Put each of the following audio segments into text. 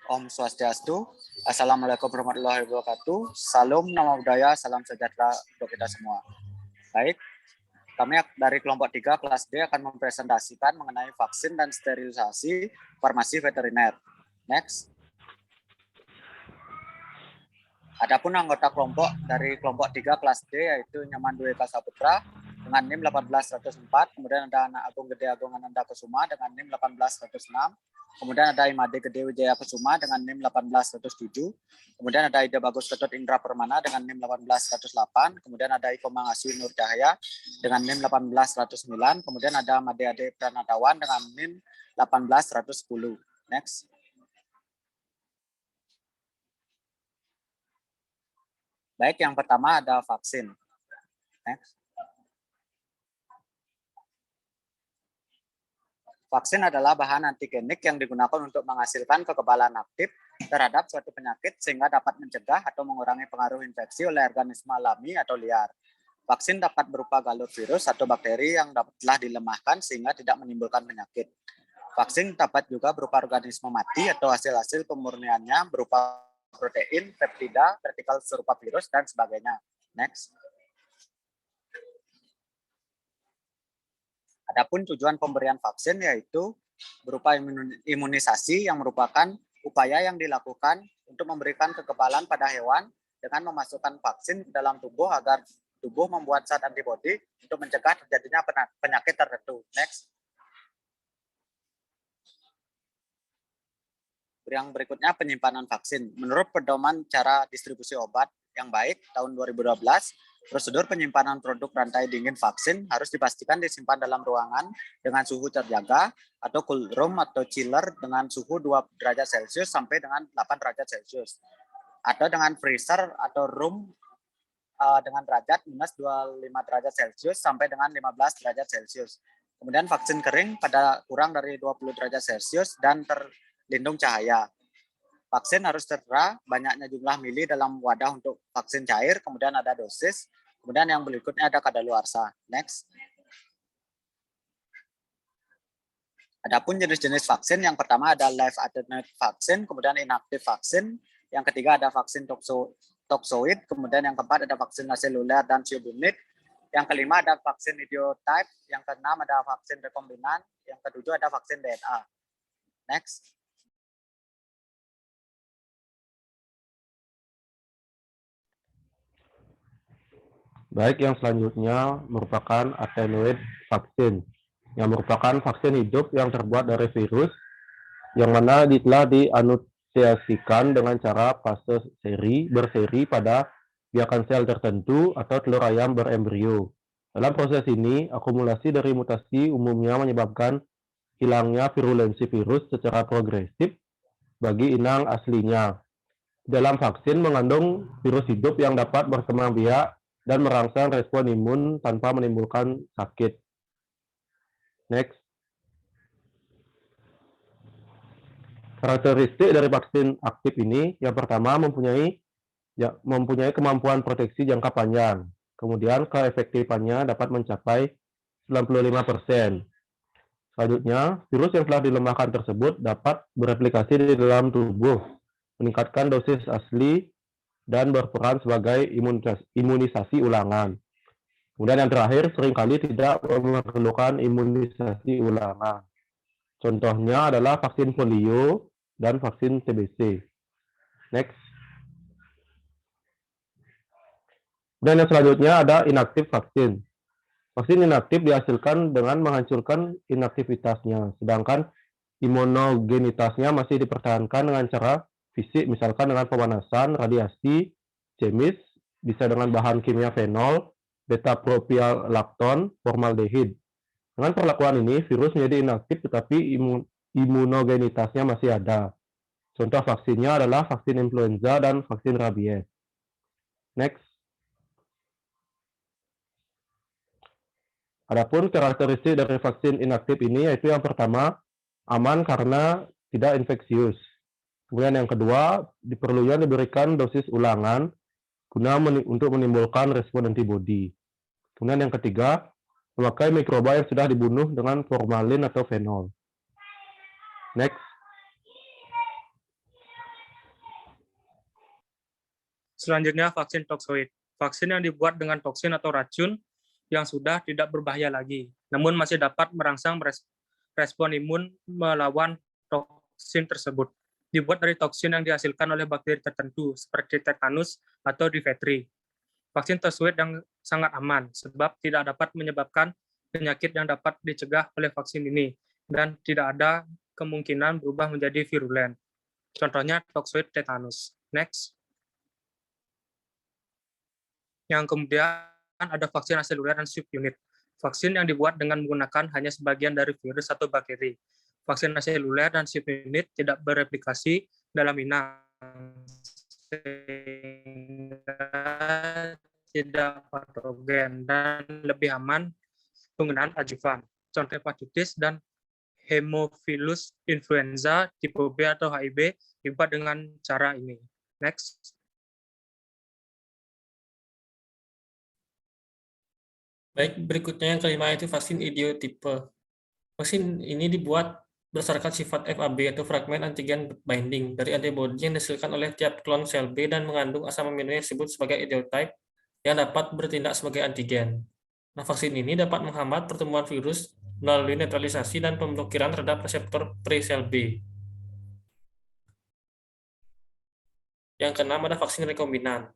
Om Swastiastu. Assalamualaikum warahmatullahi wabarakatuh. Salam nama budaya, salam sejahtera untuk kita semua. Baik, kami dari kelompok 3 kelas D akan mempresentasikan mengenai vaksin dan sterilisasi farmasi veteriner. Next. Adapun anggota kelompok dari kelompok 3 kelas D yaitu Nyaman Dwi Eka Saputra dengan NIM 18104, kemudian ada Anak Agung Gede Agung Ananda Kusuma dengan NIM 18106, kemudian ada Imade Gede Wijaya Kusuma dengan NIM 18107, kemudian ada Ida Bagus Ketut Indra Permana dengan NIM 18108, kemudian ada Iko Mangaswi Nur Cahaya dengan NIM 18109, kemudian ada Made Ade Pranatawan dengan NIM 18110. Next. Baik, yang pertama ada vaksin. Next. Vaksin adalah bahan antigenik yang digunakan untuk menghasilkan kekebalan aktif terhadap suatu penyakit sehingga dapat mencegah atau mengurangi pengaruh infeksi oleh organisme alami atau liar. Vaksin dapat berupa galur virus atau bakteri yang telah dilemahkan sehingga tidak menimbulkan penyakit. Vaksin dapat juga berupa organisme mati atau hasil-hasil pemurniannya berupa protein, peptida, partikel serupa virus, dan sebagainya. Next. Adapun tujuan pemberian vaksin yaitu berupa imunisasi yang merupakan upaya yang dilakukan untuk memberikan kekebalan pada hewan dengan memasukkan vaksin ke dalam tubuh agar tubuh membuat zat antibodi untuk mencegah terjadinya penyakit tertentu. Next. Yang berikutnya penyimpanan vaksin. Menurut pedoman cara distribusi obat yang baik tahun 2012, prosedur penyimpanan produk rantai dingin vaksin harus dipastikan disimpan dalam ruangan dengan suhu terjaga atau cool room atau chiller dengan suhu 2 derajat Celcius sampai dengan 8 derajat Celcius. Atau dengan freezer atau room dengan derajat minus 25 derajat Celcius sampai dengan 15 derajat Celcius. Kemudian vaksin kering pada kurang dari 20 derajat Celcius dan lindung cahaya. Vaksin harus tertera banyaknya jumlah mili dalam wadah untuk vaksin cair, kemudian ada dosis, kemudian yang berikutnya ada kadaluarsa. Next. Adapun jenis-jenis vaksin, yang pertama ada live attenuated vaksin, kemudian inactive vaksin, yang ketiga ada vaksin toxoid, kemudian yang keempat ada vaksin seluler dan subunit, yang kelima ada vaksin idiotype, yang keenam ada vaksin rekombinan, yang ketujuh ada vaksin DNA. Next. Baik, yang selanjutnya merupakan attenuated vaksin, yang merupakan vaksin hidup yang terbuat dari virus, yang mana telah dianunciasikan dengan cara fase berseri pada biakan sel tertentu atau telur ayam berembrio. Dalam proses ini, akumulasi dari mutasi umumnya menyebabkan hilangnya virulensi virus secara progresif bagi inang aslinya. Dalam vaksin mengandung virus hidup yang dapat berkembang biak dan merangsang respon imun tanpa menimbulkan sakit. Next. Karakteristik dari vaksin aktif ini, yang pertama mempunyai kemampuan proteksi jangka panjang. Kemudian keefektifannya dapat mencapai 95%. Selanjutnya, virus yang telah dilemahkan tersebut dapat bereplikasi di dalam tubuh, meningkatkan dosis asli, dan berperan sebagai imunisasi ulangan. Kemudian yang terakhir, seringkali tidak memerlukan imunisasi ulangan. Contohnya adalah vaksin polio dan vaksin TBC. Next. Dan yang selanjutnya ada inaktif vaksin. Vaksin inaktif dihasilkan dengan menghancurkan inaktivitasnya, sedangkan imunogenitasnya masih dipertahankan dengan cara fisik, misalkan dengan pemanasan, radiasi, chemis, bisa dengan bahan kimia fenol, beta-propialakton, formaldehid. Dengan perlakuan ini, virus menjadi inaktif tetapi imunogenitasnya masih ada. Contoh vaksinnya adalah vaksin influenza dan vaksin rabies. Next. Adapun karakteristik dari vaksin inaktif ini yaitu yang pertama, aman karena tidak infeksius. Kemudian yang kedua, diperlunya diberikan dosis ulangan guna untuk menimbulkan respon antibodi. Kemudian yang ketiga, memakai mikroba yang sudah dibunuh dengan formalin atau fenol. Next. Selanjutnya, vaksin toksoid. Vaksin yang dibuat dengan toksin atau racun yang sudah tidak berbahaya lagi, namun masih dapat merangsang respon imun melawan toksin tersebut. Dibuat dari toksin yang dihasilkan oleh bakteri tertentu, seperti tetanus atau difteri. Vaksin toksoid yang sangat aman, sebab tidak dapat menyebabkan penyakit yang dapat dicegah oleh vaksin ini, dan tidak ada kemungkinan berubah menjadi virulen. Contohnya toksoid tetanus. Next. Yang kemudian ada vaksin aseluler dan subunit. Vaksin yang dibuat dengan menggunakan hanya sebagian dari virus atau bakteri. Vaksin aseluler dan subunit tidak bereplikasi dalam inang, tidak patogen dan lebih aman penggunaan adjuvan. Contoh hepatitis dan Haemophilus influenza tipe B atau HIV dibuat dengan cara ini. Next. Baik, berikutnya yang kelima itu vaksin idiotipe. Vaksin ini dibuat berdasarkan sifat FAB atau fragment antigen binding dari antibodi yang dihasilkan oleh tiap klon sel B dan mengandung asam amino yang disebut sebagai idiotype yang dapat bertindak sebagai antigen. Nah, vaksin ini dapat menghambat pertumbuhan virus melalui netralisasi dan pemblokiran terhadap reseptor pre-sel B. Yang keenam ada vaksin rekombinan.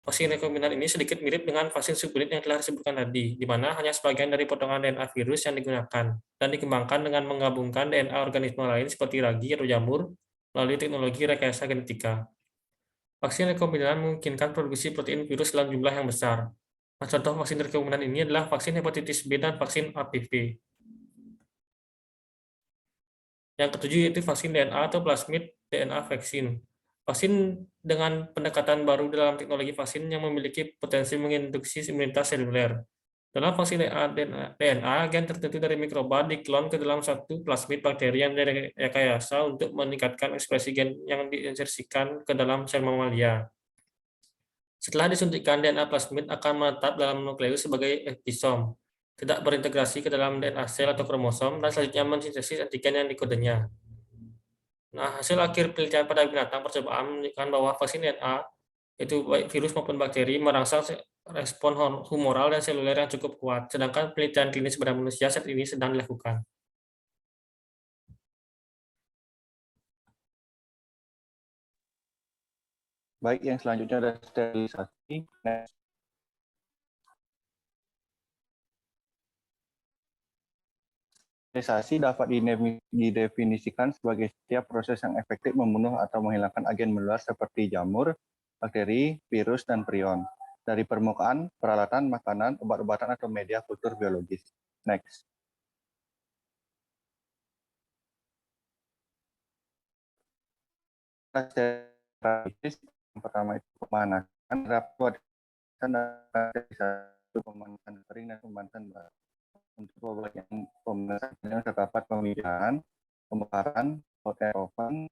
Vaksin rekombinan ini sedikit mirip dengan vaksin subunit yang telah disebutkan tadi, di mana hanya sebagian dari potongan DNA virus yang digunakan dan dikembangkan dengan menggabungkan DNA organisme lain seperti ragi atau jamur melalui teknologi rekayasa genetika. Vaksin rekombinan memungkinkan produksi protein virus dalam jumlah yang besar. Nah, contoh vaksin rekombinan ini adalah vaksin hepatitis B dan vaksin HPV. Yang ketujuh yaitu vaksin DNA atau plasmid DNA vaksin. Vaksin dengan pendekatan baru dalam teknologi vaksin yang memiliki potensi menginduksi imunitas seluler. Dalam vaksin DNA, gen tertentu dari mikroba diklon ke dalam satu plasmid bakteri yang direkayasa untuk meningkatkan ekspresi gen yang diinsersikan ke dalam sel mamalia. Setelah disuntikkan, DNA plasmid akan menetap dalam nukleus sebagai episom, tidak berintegrasi ke dalam DNA sel atau kromosom, dan selanjutnya mensintesis antigen yang dikodenya. Nah, hasil akhir penelitian pada binatang percobaan menunjukkan bahwa vaksin DNA, itu baik virus maupun bakteri, merangsang respon humoral dan seluler yang cukup kuat, sedangkan penelitian klinis pada manusia saat ini sedang dilakukan. Baik, yang selanjutnya ada sterilisasi. Next. Sterilisasi dapat didefinisikan sebagai setiap proses yang efektif membunuh atau menghilangkan agen menular seperti jamur, bakteri, virus, dan prion dari permukaan, peralatan, makanan, obat-obatan, atau media kultur biologis. Next. Yang pertama itu pemanasan, pemanasan kering dan pemanasan barat. Untuk pembagian pemanasan yang terdapat pemijahan, pembakaran, hot air oven,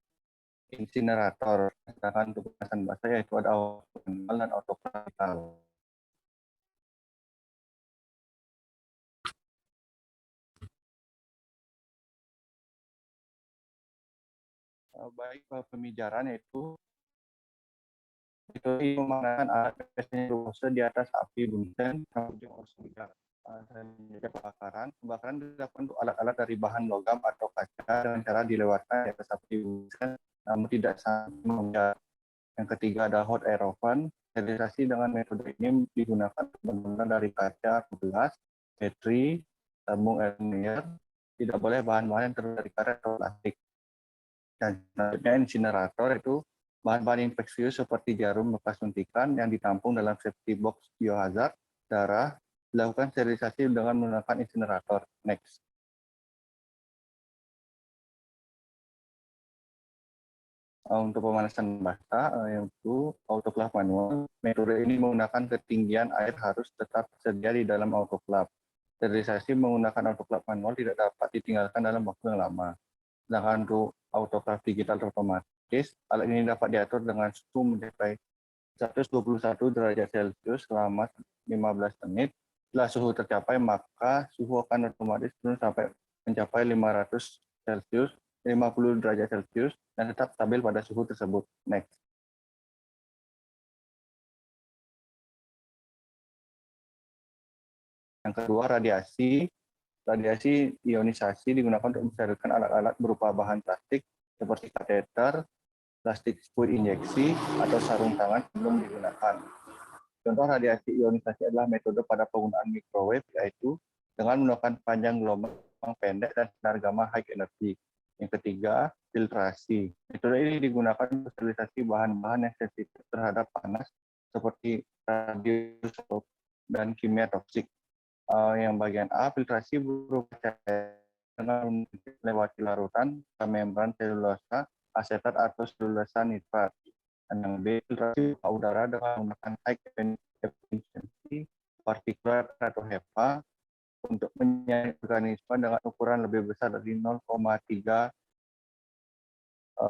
insinerator. Sedangkan untuk pemanasan basah yaitu ada oven dan autoclave. Baik, pemijaran yaitu menggunakan alat biasanya di atas api bunsen, kemudian pembakaran dilakukan untuk alat-alat dari bahan logam atau kaca dengan cara dilewatkan di atas api bunsen, namun tidak sangat membakar. Yang ketiga ada hot air oven. Sterilisasi dengan metode ini digunakan benar dari kaca, gelas, petri, tabung air, tidak boleh bahan-bahan yang terbuat dari karet atau plastik. Dan selanjutnya insinerator itu bahan-bahan infeksius seperti jarum bekas suntikan yang ditampung dalam safety box biohazard, darah, dilakukan sterilisasi dengan menggunakan insinerator. Next. Untuk pemanasan basah, yaitu autoclave manual, metode ini menggunakan ketinggian air harus tetap tersedia di dalam autoclave. Sterilisasi menggunakan autoclave manual tidak dapat ditinggalkan dalam waktu yang lama. Sedangkan untuk autoclave digital otomatis, alat ini dapat diatur dengan suhu mencapai 121 derajat Celcius selama 15 menit. Setelah suhu tercapai, maka suhu akan otomatis turun sampai mencapai 500 Celcius, 50 derajat Celcius, dan tetap stabil pada suhu tersebut. Next. Yang kedua, radiasi. Radiasi ionisasi digunakan untuk mensterilkan alat-alat berupa bahan plastik seperti kateter, plastik fluid injeksi, atau sarung tangan sebelum digunakan. Contoh radiasi ionisasi adalah metode pada penggunaan microwave, yaitu dengan menggunakan panjang gelombang pendek dan sinar gamma high energy. Yang ketiga, filtrasi. Metode ini digunakan untuk sterilisasi bahan-bahan yang sensitif terhadap panas seperti radioisotop dan kimia toksik. Yang bagian A, filtrasi berupa cairan dengan melewati larutan membran selulosa, asetat atau selulosa nitrat. Dan yang B, filtrasi berupa udara dengan menggunakan high efficiency particulate atau HEPA untuk menyaring organisme dengan ukuran lebih besar dari 0,3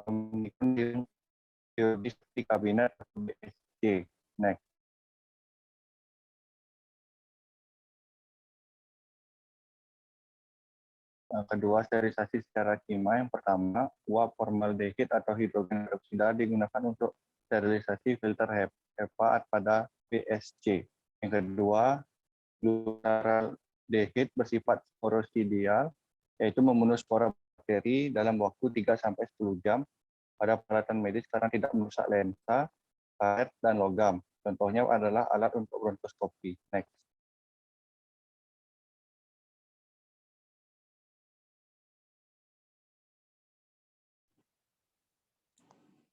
mikron di kabinet atau BSC. Next. Yang kedua, sterilisasi secara kimia. Yang pertama, uap formaldehid atau hidrogen peroksida digunakan untuk sterilisasi filter HEPA pada BSC. Yang kedua, glutaraldehid bersifat sporosidial, yaitu membunuh spora bakteri dalam waktu 3-10 jam pada peralatan medis karena tidak merusak lensa, karet, dan logam. Contohnya adalah alat untuk bronkoskopi. Next.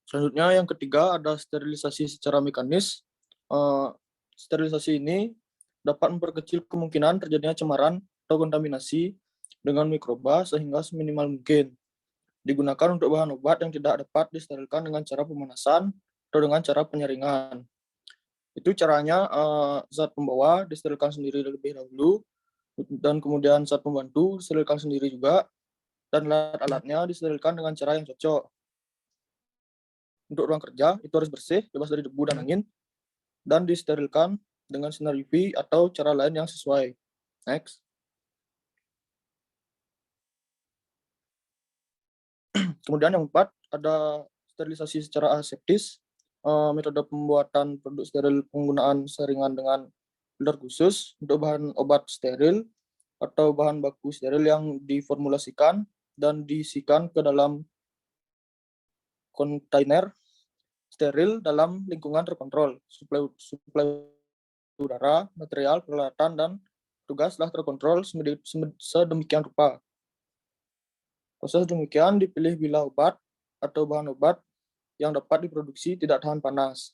Selanjutnya yang ketiga ada sterilisasi secara mekanis. Sterilisasi ini dapat memperkecil kemungkinan terjadinya cemaran atau kontaminasi dengan mikroba sehingga seminimal mungkin. Digunakan untuk bahan obat yang tidak dapat disterilkan dengan cara pemanasan atau dengan cara penyaringan. Itu caranya zat pembawa disterilkan sendiri terlebih dahulu, dan kemudian zat pembantu disterilkan sendiri juga, dan alat-alatnya disterilkan dengan cara yang cocok. Untuk ruang kerja, itu harus bersih, bebas dari debu dan angin, dan disterilkan dengan sinar UV atau cara lain yang sesuai. Next. Kemudian yang keempat, ada sterilisasi secara aseptis. Metode pembuatan produk steril penggunaan saringan dengan filter khusus untuk bahan obat steril atau bahan baku steril yang diformulasikan dan diisikan ke dalam kontainer steril dalam lingkungan terkontrol. Suplai udara, material, peralatan, dan tugas telah terkontrol sedemikian rupa. Proses demikian dipilih bila obat atau bahan obat yang dapat diproduksi tidak tahan panas.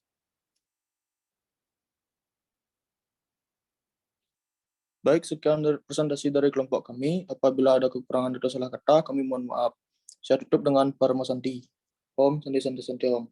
Baik, sekian presentasi dari kelompok kami. Apabila ada kekurangan atau salah kata, kami mohon maaf. Saya tutup dengan Paramasanti. Om Santi Santi Santi Om.